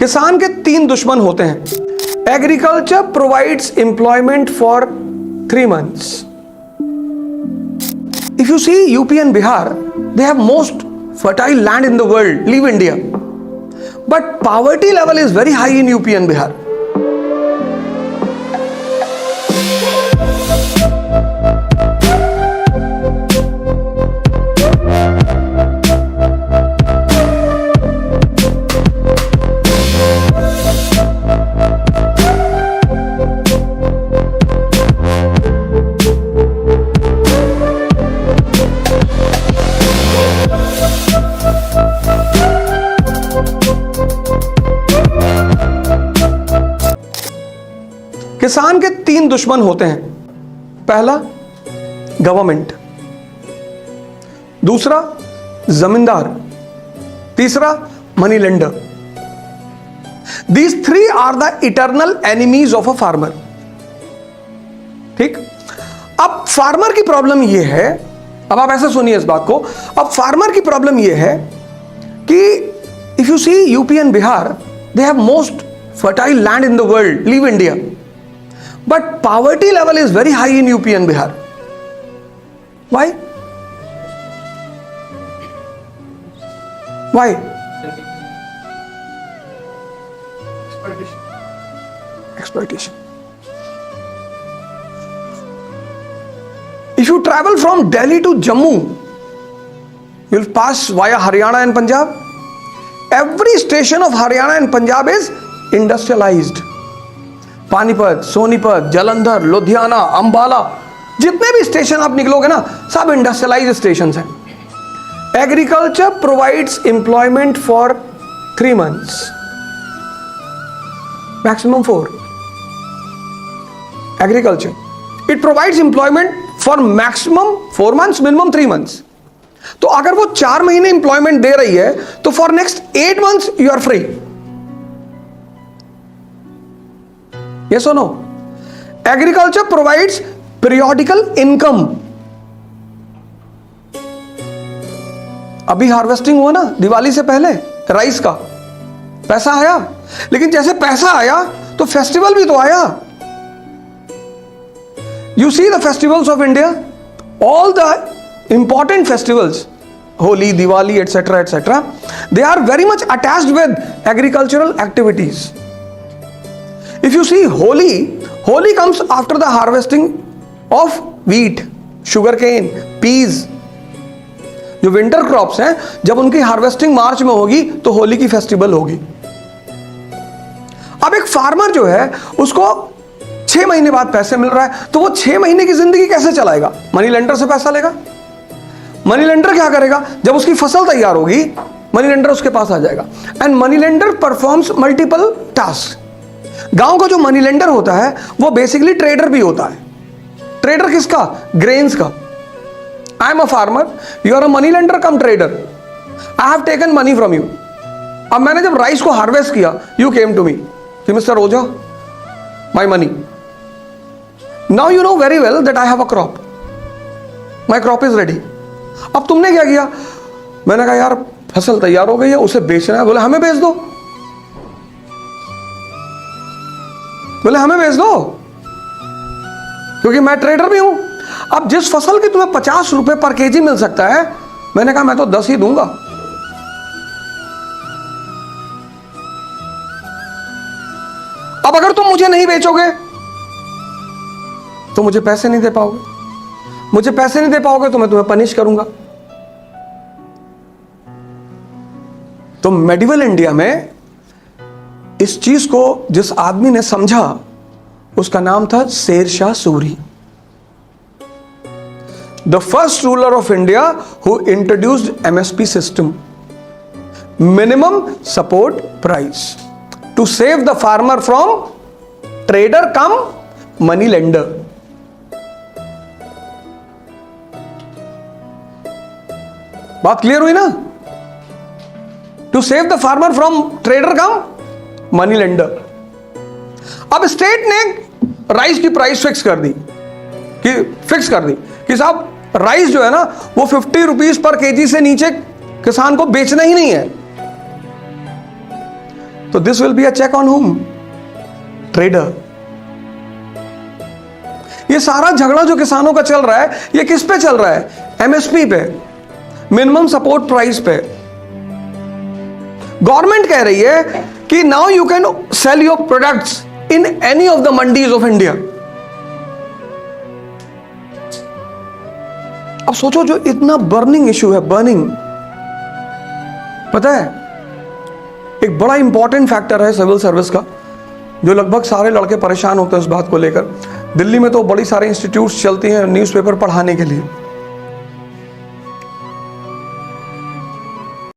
किसान के तीन दुश्मन होते हैं। Agriculture provides employment for 3 months. If you see UP and Bihar, they have most fertile land in the world. Leave India, but poverty level is very high in UP and Bihar. किसान के तीन दुश्मन होते हैं। पहला government, दूसरा जमींदार, तीसरा money lender. These 3 are the eternal enemies of a farmer. ठीक। अब फार्मर की प्रॉब्लम यह है, अब आप ऐसे सुनिए इस बात को, अब फार्मर की प्रॉब्लम यह है कि if you see UP and Bihar, they have most fertile land in the world, leave India, but poverty level is very high in UP and Bihar. Why? Why? Exploitation. If you travel from Delhi to Jammu, you will pass via Haryana and Punjab. Every station of Haryana and Punjab is industrialized. Panipat, Sonipat, Jalandhar, Ludhiana, Ambala, जितने भी station आप निकलोगे ना, सब industrialise station हैं। Agriculture provides employment for 3 months, maximum 4। Agriculture it provides employment for maximum 4 months, minimum 3 months। तो अगर वो 4 महीने एम्प्लॉयमेंट दे रही है तो for next 8 months you are free. Yes or no? Agriculture provides periodical income. अभी harvesting हुआ ना दिवाली से पहले, राइस का पैसा आया, लेकिन जैसे पैसा आया तो फेस्टिवल भी तो आया। You see the festivals of India, all the important festivals, Holi, Diwali, etc., they are very much attached with agricultural activities. If you see Holi comes after the harvesting of wheat, sugarcane, peas. जो winter crops हैं, जब उनकी harvesting मार्च में होगी तो होली की festival होगी। अब एक फार्मर जो है उसको 6 महीने बाद पैसे मिल रहा है, तो वो 6 महीने की जिंदगी कैसे चलाएगा? मनी लेंडर से पैसा लेगा। मनी लेंडर क्या करेगा? जब उसकी फसल तैयार होगी मनी लेंडर उसके पास आ जाएगा, and money lender performs multiple task. गांव का जो मनी लेंडर होता है वो बेसिकली ट्रेडर भी होता है। ट्रेडर किसका? ग्रेन्स का। I am a farmer, you are a money lender cum trader, I have taken money from you. अब मैंने जब राइस को हार्वेस्ट किया, यू केम टू मी कि mister Ojha, my money, now you know very well that I have a crop, my crop is ready. अब तुमने क्या किया? मैंने कहा यार फसल तैयार हो गई है, उसे बेचना है। बोले हमें बेच दो। बोले हमें बेच दो, क्योंकि मैं ट्रेडर भी हूं। अब जिस फसल की तुम्हें 50 रुपए पर केजी मिल सकता है, मैंने कहा मैं तो 10 ही दूंगा। अब अगर तुम मुझे नहीं बेचोगे तो मुझे पैसे नहीं दे पाओगे, मुझे पैसे नहीं दे पाओगे तो मैं तुम्हें पनिश करूंगा। तो मेडिवल इंडिया में इस चीज को जिस आदमी ने समझा उसका नाम था Sher Shah Suri, the first ruler of India who introduced MSP system, minimum support price, to save the farmer from trader cum money lender. बात क्लियर हुई ना? To save the farmer from trader cum money lender. अब state ने rice की price fix कर दी कि साहब राइस जो है ना वो 50 रुपीज पर केजी से नीचे किसान को बेचना ही नहीं है। तो this will be a check on whom? Trader. ये सारा झगड़ा जो किसानों का चल रहा है, ये किस पे चल रहा है? एमएसपी पे, मिनिमम सपोर्ट प्राइस पे। गवर्नमेंट कह रही है कि now you can sell your products in any of the mandis of India. अब सोचो, जो इतना बर्निंग इशू है, बर्निंग, पता है एक बड़ा इंपॉर्टेंट फैक्टर है सिविल सर्विस का, जो लगभग सारे लड़के परेशान होते हैं इस बात को लेकर। दिल्ली में तो बड़ी सारे इंस्टीट्यूट्स चलती हैं न्यूज़पेपर पढ़ाने के लिए।